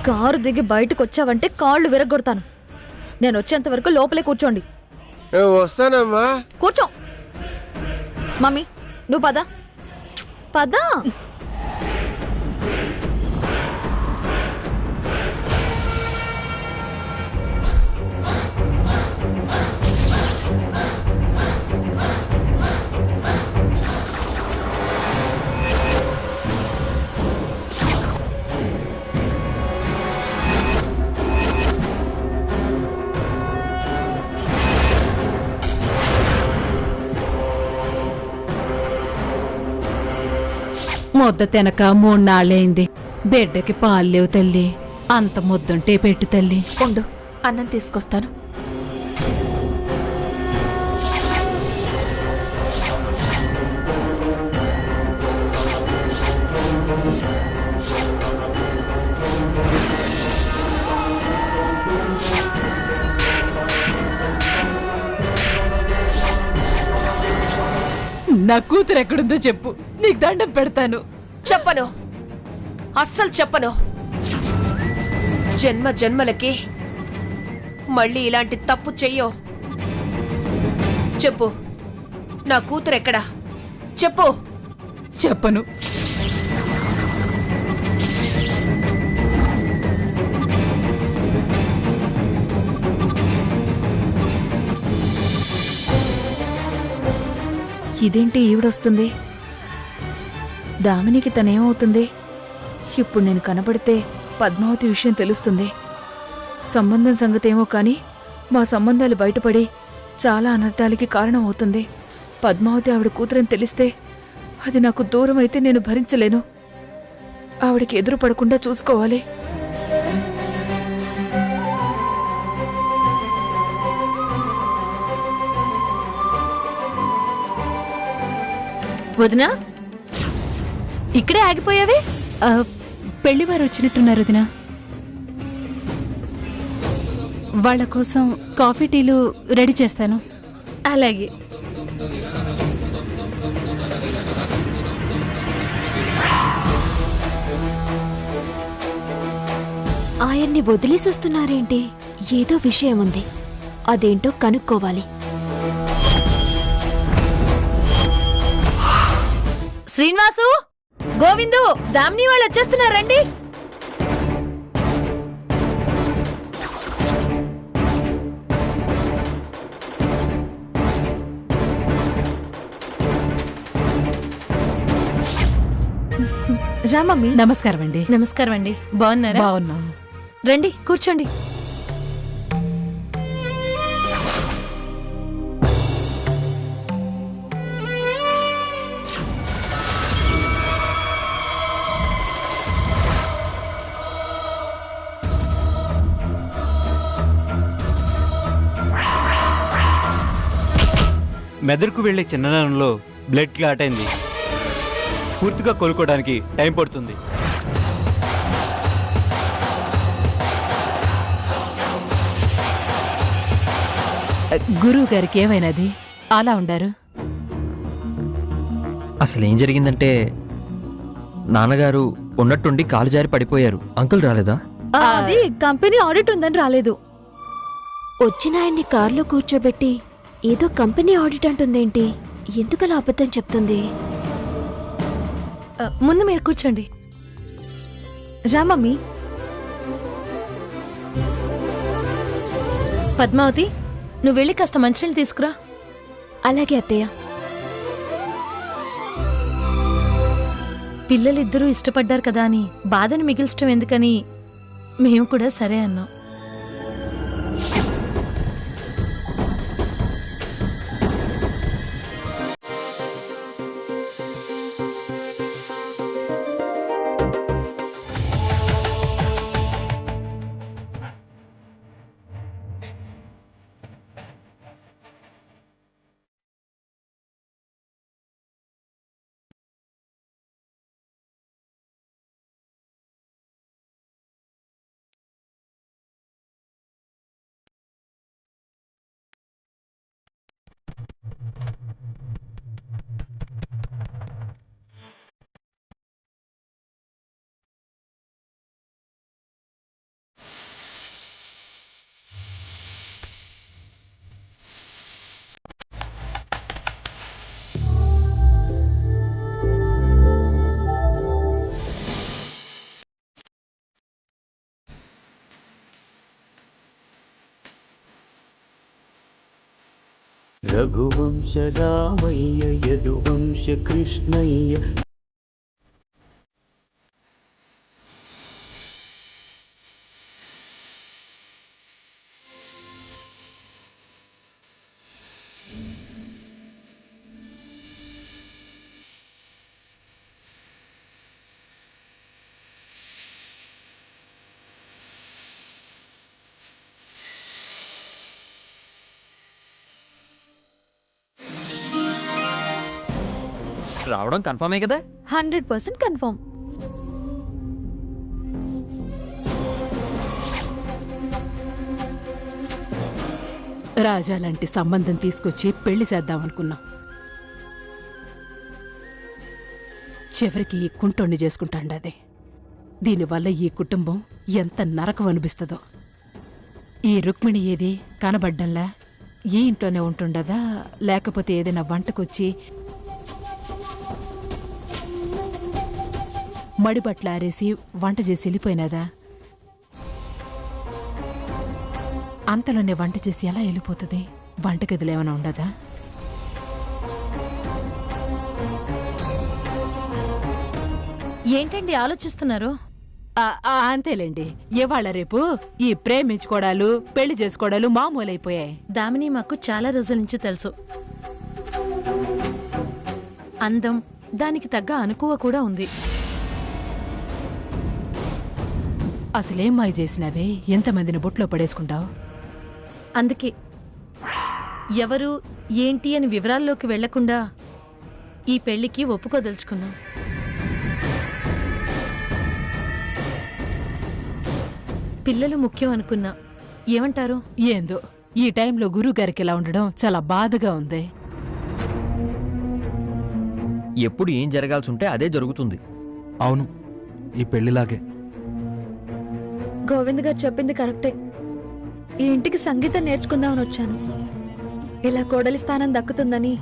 Car దిగి బయటకు వచ్చావంటే కాళ్ళు విరగొడతాను. నేను వచ్చేంత వరకు లోపలే కూర్చోండి. వస్తానమ్మా. కూర్చో. మమ్మీ నువ్వు పద పద. ముద్ద తినక 3 నాళ్ళైంది. బిడ్డకి పాలు లేవు తల్లి. అంత ముద్దుంటే పెట్టు తల్లి. ఉండు, అన్నం తీసుకొస్తాను. నా కూతురు ఎక్కడుందో చెప్పు, నీకు దండం పెడతాను. చెప్పను, అస్సలు చెప్పను. జన్మ జన్మలకి మళ్ళీ ఇలాంటి తప్పు చెయ్యో. చెప్పు, నా కూతురు ఎక్కడా? చెప్పు. చెప్పను. ఇదేంటి ఈవిడొస్తుంది? దామినికి తనేమవుతుంది? ఇప్పుడు నేను కనబడితే పద్మావతి విషయం తెలుస్తుంది. సంబంధం సంగతేమో కానీ మా సంబంధాలు బయటపడి చాలా అనర్థాలకి కారణం అవుతుంది. పద్మావతి ఆవిడ కూతురని తెలిస్తే అది నాకు దూరం అయితే నేను భరించలేను. ఆవిడకి ఎదురు పడకుండా చూసుకోవాలి. వదినా, ఇక్కడే ఆగిపోయావే? పెళ్లివారు వచ్చినట్టున్నారు వదినా. వాళ్ళ కోసం కాఫీ టీలు రెడీ చేస్తాను. అలాగే. ఆయన్ని వదిలేసి వస్తున్నారేంటి? ఏదో విషయం ఉంది, అదేంటో కనుక్కోవాలి. శ్రీనివాసు, గోవిందు, దామిని వాళ్ళు వచ్చేస్తున్నారండి. రామమ్మీ. నమస్కారం అండి. నమస్కారం అండి. బాగున్నారా? బాగున్నాం. రండి కూర్చోండి. మెదడుకు వెళ్లే చిన్ననంలో బ్లడ్ క్లాట్ అయింది. పూర్తిగా కోలుకోవడానికి టైం పడుతుంది. గురువు గారికి ఏమైనది అలా ఉండారు? అసలు ఏం జరిగిందంటే నాన్నగారు ఉన్నట్టుండి కాలు జారి పడిపోయారు. అంకుల్ రాలేదా? అది కంపెనీ ఆడిట్ ఉందని రాలేదు. వచ్చిన ఆయన్ని కారులో కూర్చోబెట్టి ఏదో కంపెనీ ఆడిట్ అంటుందేంటి? ఎందుకలా అబద్ధం చెప్తుంది? ముందు మీరు కూర్చోండి. రామమ్మీ. పద్మావతి, నువ్వు వెళ్ళి కాస్త మంచినీళ్ళు తీసుకురా. అలాగే అత్తయ్య. పిల్లలిద్దరూ ఇష్టపడ్డారు కదా అని బాధని మిగిల్చడం ఎందుకని మేము కూడా సరే అన్నాం. రఘువంశ రామయ్య యదువంశ కృష్ణయ్య. రావడం కన్ఫర్మే కదా? 100% కన్ఫర్మ్. రాజా లాంటి సంబంధం తీసుకొచ్చి పెళ్లి చేద్దామనుకున్నాం. చివరికి ఈ కుంటోణ్ణి చేసుకుంటాండది. దీనివల్ల ఈ కుటుంబం ఎంత నరకం అనిపిస్తుందో. ఈ రుక్మిణి ఏది కనబడ్డంలా? ఈ ఇంట్లోనే ఉంటుండదా, లేకపోతే ఏదైనా వంటకొచ్చి మడిబట్లు ఆరేసి వంట చేసి వెళ్ళిపోయినదా? అంతలోనే వంట చేసి ఎలా వెళ్ళిపోతుంది? వంటగదిలో ఏమైనా ఉండదా? ఏంటండి ఆలోచిస్తున్నారు? అంతేలేండి. ఇవాళ రేపు ఈ ప్రేమించుకోవడాలు పెళ్లి చేసుకోవడాలు మామూలైపోయాయి. దామిని మాకు చాలా రోజుల నుంచి తెలుసు. అందం, దానికి తగ్గ అనుకువ కూడా ఉంది. అసలేం మాయ చేసినావే? ఎంతమందిని బొట్లో పడేసుకుంటావు? అందుకే ఎవరు ఏంటి అని వివరాల్లోకి వెళ్లకుండా ఈ పెళ్లికి ఒప్పుకోదలుచుకున్నాం. పిల్లలు ముఖ్యం అనుకున్నా. ఏమంటారు? ఏందో ఈ టైంలో గురువుగారికి ఇలా ఉండడం చాలా బాధగా ఉంది. ఎప్పుడు ఏం జరగాల్సి ఉంటే అదే జరుగుతుంది. అవును, ఈ పెళ్లిలాగే. గోవింద్ గారు చెప్పింది కరెక్టే. ఈ ఇంటికి సంగీతం నేర్చుకుందామని వచ్చాను. ఇలా కోడలి స్థానం దక్కుతుందని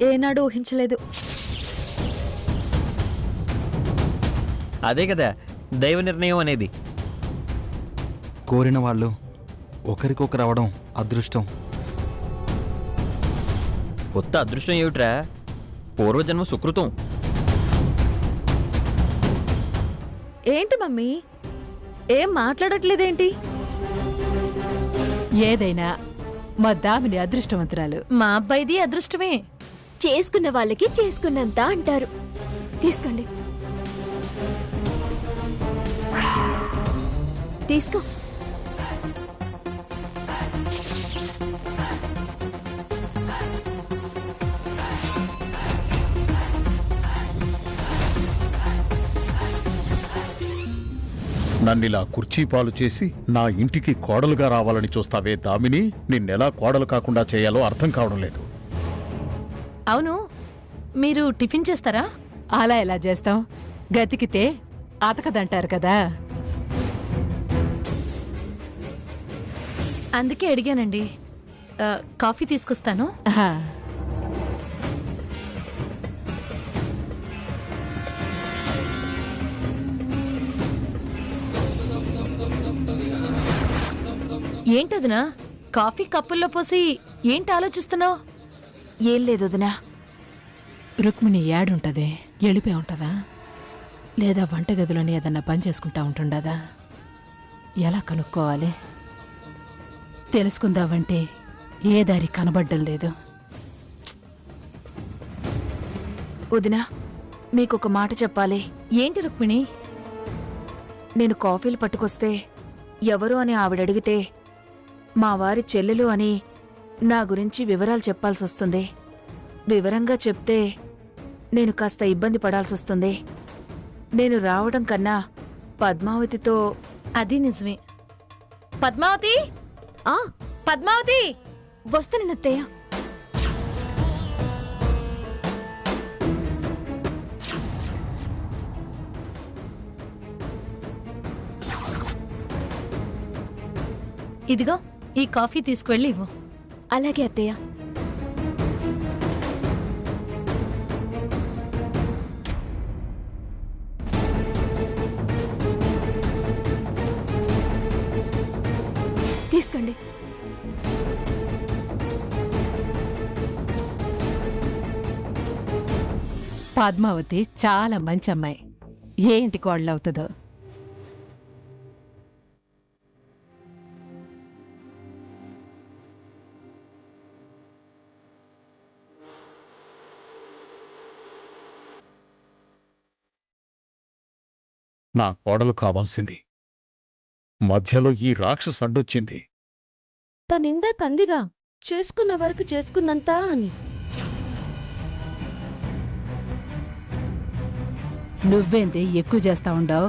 ఏనాడు ఊహించలేదు. అదే కదా దైవ నిర్ణయం అనేది. కోరిన వాళ్ళు ఒకరికొకరు అవడం అదృష్టం. కొత్త అదృష్టం ఏమిట్రా? పూర్వజన్మ సుకృతం. ఏంటి మమ్మీ, ఏం మాట్లాడట్లేదేంటి? ఏదైనా మా దామిని అదృష్టవంతురాలు. మా అబ్బాయిది అదృష్టమే. చేసుకున్న వాళ్ళకి చేసుకున్నంత అంటారు. తీసుకోండి, తీసుకో. నన్నిలా కుర్చీపాలు చేసి నా ఇంటికి కోడలుగా రావాలని చూస్తావే దామిని? నిన్నెలా కోడలు కాకుండా చేయాలో అర్థం కావడం లేదు. అవును, మీరు టిఫిన్ చేస్తారా? అలా ఎలా చేస్తాం? గతికితే అతకదంటారు కదా. అందుకే అడిగానండి. కాఫీ తీసుకొస్తాను. ఆహా. ఏంటదినా కాఫీ కప్పుల్లో పోసి ఏంటి ఆలోచిస్తున్నావు? ఏం లేదు వదినా. రుక్మిణి ఏడుంటది? ఎడిపోయి ఉంటదా? లేదా వంటగదిలోని ఏదన్నా పని చేసుకుంటా ఉంటుండదా? ఎలా కనుక్కోవాలి? తెలుసుకుందామంటే ఏ దారి కనబడ్డం లేదు. వదినా, మీకొక మాట చెప్పాలి. ఏంటి రుక్మిణి? నేను కాఫీలు పట్టుకొస్తే ఎవరు అని ఆవిడడిగితే మా వారి చెల్లెలు అని నా గురించి వివరాలు చెప్పాల్సొస్తుంది. వివరంగా చెప్తే నేను కాస్త ఇబ్బంది పడాల్సొస్తుంది. నేను రావడం కన్నా పద్మావతితో. అది నిజమే. పద్మావతి, ఆ పద్మావతి, వస్తానత్తయ్య. ఇదిగో ఈ కాఫీ తీసుకువెళ్ళి ఇవ్వు. అలాగే అత్తయ్య. తీసుకోండి. పద్మావతి చాలా మంచి అమ్మాయి. ఏ ఇంటి కోడలవుతుందో. నా కోడలు కావాల్సింది. మధ్యలో ఈ రాక్షస అడ్డొచ్చింది. తనిందా కందిగా చేసుకున్న వరకు చేసుకున్నంత అని. నువ్వేంది ఎక్కువ చేస్తా ఉండవు?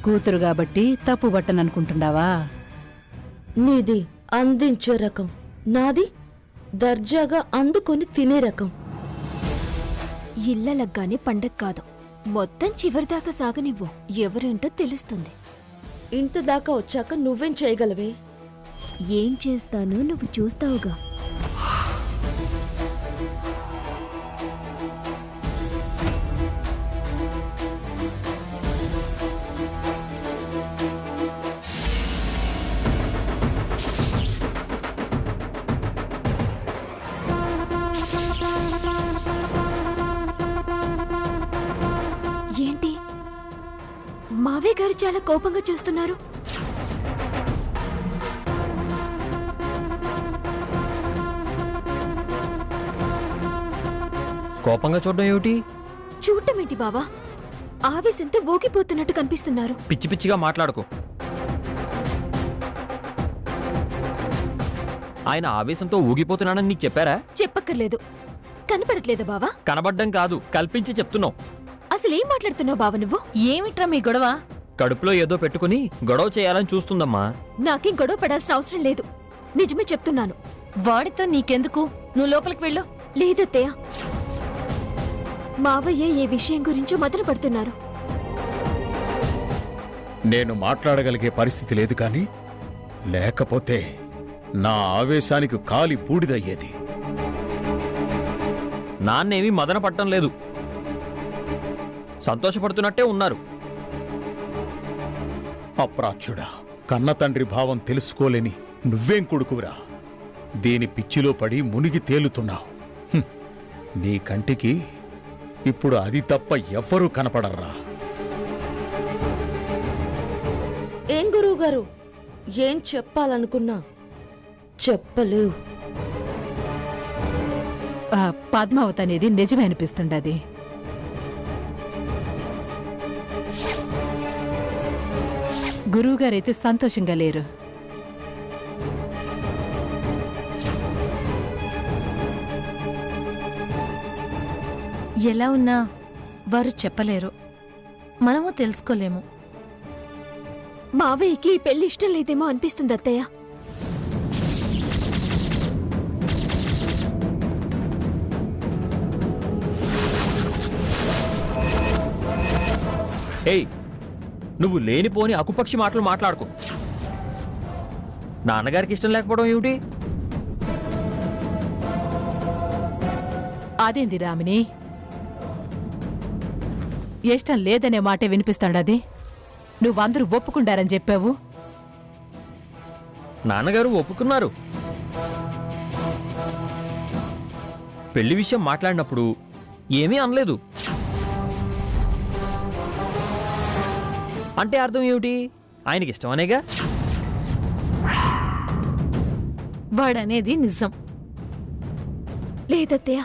కూతురు కాబట్టి తప్పు బట్టననుకుంటున్నావా? నీది అందించే రకం, నాది దర్జాగా అందుకొని తినే రకం. ఇళ్ళలగ్గానే పండగ కాదు, మొత్తం చివరిదాకా సాగనివ్వు, ఎవరేంటో తెలుస్తుంది. ఇంత దాకా వచ్చాక నువ్వేం చేయగలవే? ఏం చేస్తానో నువ్వు చూస్తావుగా. ఏంటి మావయ్య గారు చాలా కోపంగా చూస్తున్నారు? కోపంగా చూడడం ఏమిటి? చూడటమేంటి బావా? ఆవేశంతో ఊగిపోతున్నట్టు కనిపిస్తున్నారు. పిచ్చి పిచ్చిగా మాట్లాడుకో. ఆయన ఆవేశంతో ఊగిపోతున్నానని నీకు చెప్పారా? చెప్పక్కర్లేదు. కనపడట్లేదా బావా? కనబడ్డం కాదు, కల్పించి చెప్తున్నావు. అసలేం మాట్లాడుతున్నావు బావ నువ్వు? ఏమిట్రా మీ గొడవ? కడుపులో ఏదో పెట్టుకుని గొడవ చేయాలని చూస్తుందమ్మా. నాకేం గొడవ పడాల్సిన అవసరం లేదు, నిజమే చెప్తున్నాను. వాడితో నీకెందుకు? నువ్వు లోపలికి వెళ్ళు. లేదత్తయ్య, మావయ్య ఏ విషయం గురించో మదన పడుతున్నారు. నేను మాట్లాడగలిగే పరిస్థితి లేదు కానీ, లేకపోతే నా ఆవేశానికి కాలి బూడిదయ్యేది. నాన్నేమీ మదన పట్టం లేదు, సంతోషపడుతున్నట్టే ఉన్నారు. అప్రాచ్యుడా, కన్న తండ్రి భావం తెలుసుకోలేని నువ్వేం కొడుకురా? దేని పిచ్చిలో పడి మునిగి తేలుతున్నావు. నీ కంటికి ఇప్పుడు అది తప్ప ఎవ్వరూ కనపడర్రా. ఏం గురువు గారు, ఏం చెప్పాలనుకున్నా చెప్పలేవు. పద్మావతి అనేది నిజమే అనిపిస్తుండది. గురువుగారైతే సంతోషంగా లేరు. ఎలా ఉన్నా వారు చెప్పలేరు, మనము తెలుసుకోలేము. మావయ్యకి ఈ పెళ్లి ఇష్టం లేదేమో అనిపిస్తుంది అత్తయ్య. ఏయ్, నువ్వు లేనిపోని అకుపక్షి మాటలు మాట్లాడుకో. నాన్నగారికి ఇష్టం లేకపోవడం ఏమిటి? అదేంది రామిని, ఇష్టం లేదనే మాటే వినిపిస్తాడది. నువ్వందరూ ఒప్పుకుంటారని చెప్పావు. నాన్నగారు ఒప్పుకున్నారు. పెళ్లి విషయం మాట్లాడినప్పుడు ఏమీ అనలేదు. అంటే అర్థం ఏమిటి? ఆయనకి ఇష్టమనేగా. వాడనేది నిజం. లేదత్తయ్య,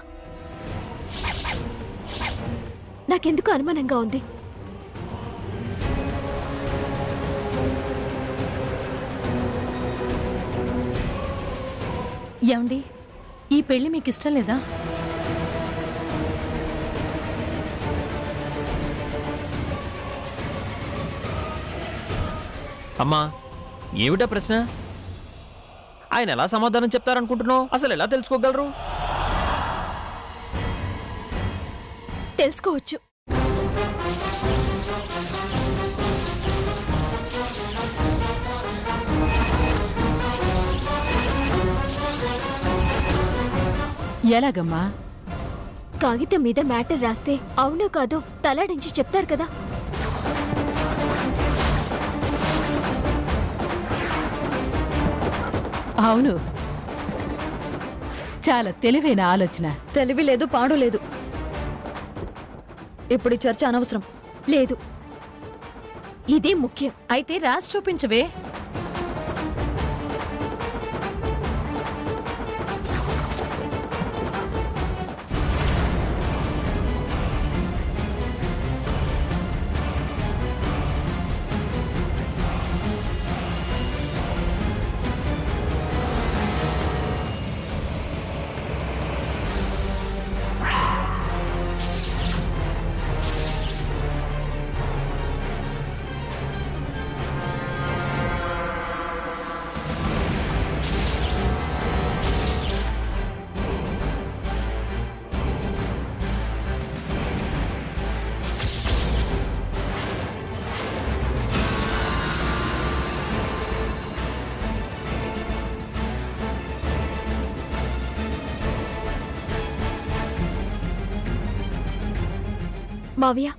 నాకెందుకు అనుమానంగా ఉంది. ఏమండి, ఈ పెళ్లి మీకు ఇష్టం లేదా? అమ్మా, ఏమిటా ప్రశ్న? ఆయన ఎలా సమాధానం చెప్తారనుకుంటున్నావు? అసలు ఎలా తెలుసుకోగలరు? తెలుసుకోవచ్చు. ఎలాగమ్మా? కాగితం మీద మ్యాటర్ రాస్తే అవునో కాదో తలాడించి చెప్తారు కదా. అవును, చాలా తెలివైన ఆలోచన. తెలివి లేదు, పాడు లేదు. ఇప్పుడు ఈ చర్చ అనవసరం. లేదు, ఇదే ముఖ్యం. అయితే రాసి చూపించవే. మావయ్య,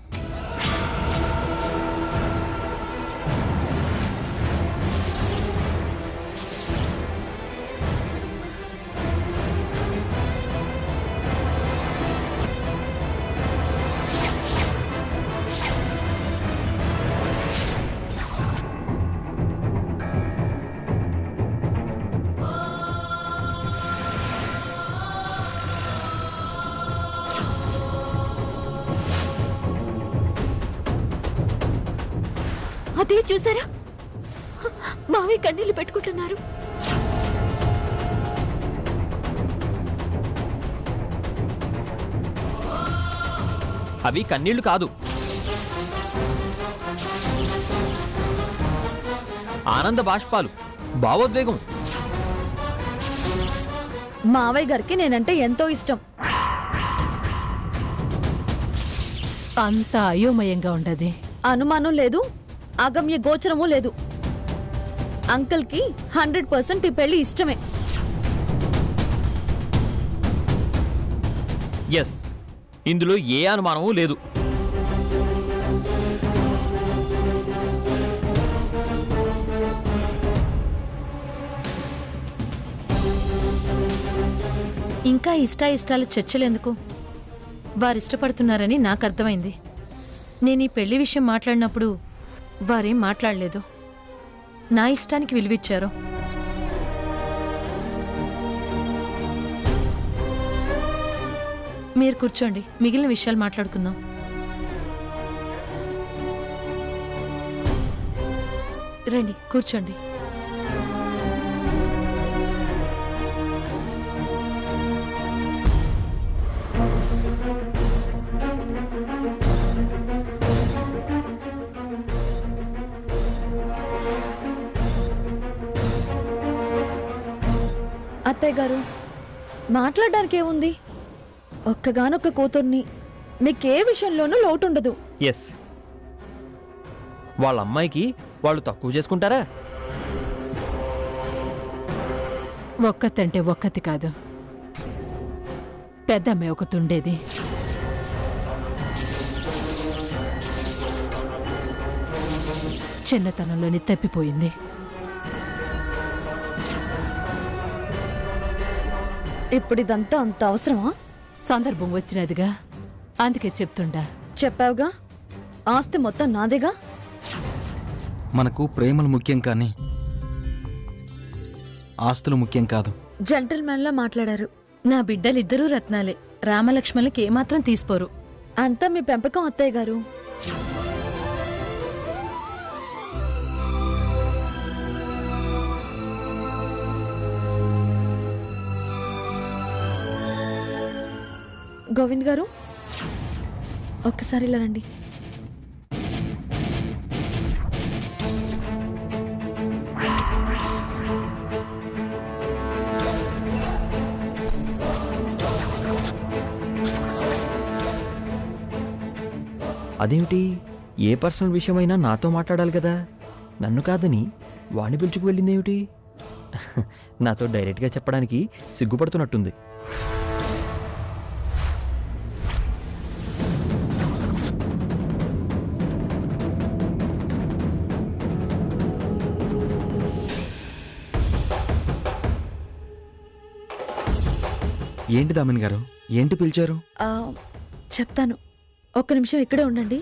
అదే చూసారా? మావయ్య కన్నీళ్లు పెట్టుకుంటున్నారు. అవి కన్నీళ్లు కాదు, ఆనంద బాష్పాలు, భావోద్వేగం. మావయ్య గారికి నేనంటే ఎంతో ఇష్టం. అంత అయోమయంగా ఉండదు. అనుమానం లేదు, అగమ్య గోచరము లేదు. అంకుల్ కి 100% ఈ పెళ్లి ఇష్టమే. ఎస్, ఇందులో ఏ అనుమానమూ లేదు. ఇంకా ఇష్టాయిష్టాల చర్చలెందుకు? వారిష్టపడుతున్నారని నాకు అర్థమైంది. నేను ఈ పెళ్లి విషయం మాట్లాడినప్పుడు వారేం మాట్లాడలేదు. నా ఇష్టానికి విలువిచ్చారు. మీరు కూర్చోండి, మిగిలిన విషయాలు మాట్లాడుకుందాం. రండి కూర్చోండి. అత్తయ్య గారు, మాట్లాడడానికి ఏముంది? ఒక్కగానొక్క కూతుర్ని, మీకే విషయంలోనూ లోటుండదు. ఎస్, వాళ్ళ అమ్మాయికి వాళ్ళు తక్కువ చేసుకుంటారా? ఒక్కతంటే ఒక్కతి కాదు, పెద్దమ్మే ఒకతుండేది. చిన్నతనంలోని తప్పిపోయింది. ఇప్పుడు ఇదంతా అంత అవసరమా? సందర్భం వచ్చినదిగా, అందుకే చెప్తుండా. చెప్పావుగా, ఆస్తి మొత్తం నాదేగా. మనకు ప్రేమలు ముఖ్యం కానీ ఆస్తులు ముఖ్యం కాదు. జెంటిల్మెన్ లా మాట్లాడారు. నా బిడ్డలిద్దరూ రత్నాలే, రామలక్ష్మణులకి ఏమాత్రం తీసిపోరు. అంతా మీ పెంపకం అత్తయ్య గారు. గోవింద్ గారు, ఒక్కసారి ఇలా రండి. అదేమిటి, ఏ పర్సనల్ విషయమైనా నాతో మాట్లాడాలి కదా, నన్ను కాదని వాణ్ణి పిలుచుకు వెళ్ళిందేమిటి? నాతో డైరెక్ట్గా చెప్పడానికి సిగ్గుపడుతున్నట్టుంది. ఏంటి దామిని గారు, ఏంటి పిలిచారు? చెప్తాను, ఒక్క నిమిషం ఇక్కడే ఉండండి.